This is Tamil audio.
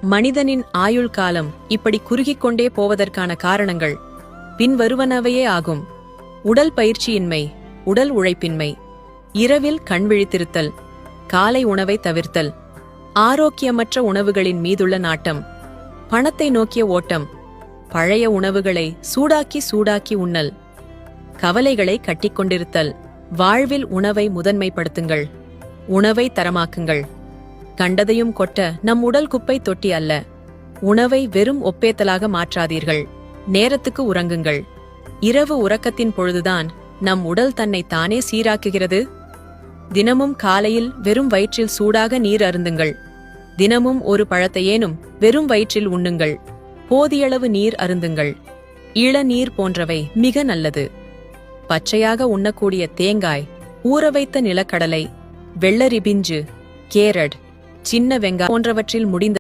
மனிதனின் ஆயுள் காலம் இப்படி குறுகிக் கொண்டே போவதற்கான காரணங்கள் பின்வருவனவையே ஆகும். உடல் பயிற்சியின்மை, உடல் உழைப்பின்மை, இரவில் கண் விழித்திருத்தல், காலை உணவை தவிர்த்தல், ஆரோக்கியமற்ற உணவுகளின் மீதுள்ள நாட்டம், பணத்தை நோக்கிய ஓட்டம், பழைய உணவுகளை சூடாக்கி உண்ணல், கவலைகளை கட்டிக்கொண்டிருத்தல். வாழ்வில் உணவை முதன்மைப்படுத்துங்கள். உணவை தரமாக்குங்கள். கண்டதையும் கொட்ட நம் உடல் குப்பை தொட்டி அல்ல. உணவை வெறும் ஒப்பேத்தலாக மாற்றாதீர்கள். நேரத்துக்கு உறங்குங்கள். இரவு உறக்கத்தின் பொழுதுதான் நம் உடல் தன்னை தானே சீராக்குகிறது. தினமும் காலையில் வெறும் வயிற்றில் சூடாக நீர் அருந்துங்கள். தினமும் ஒரு பழத்தையேனும் வெறும் வயிற்றில் உண்ணுங்கள். போதியளவு நீர் அருந்துங்கள். இளநீர் போன்றவை மிக நல்லது. பச்சையாக உண்ணக்கூடிய தேங்காய், ஊறவைத்த நிலக்கடலை, வெள்ளரி பிஞ்சு, கேரட், சின்ன வெங்காயம் போன்றவற்றில் முடிந்த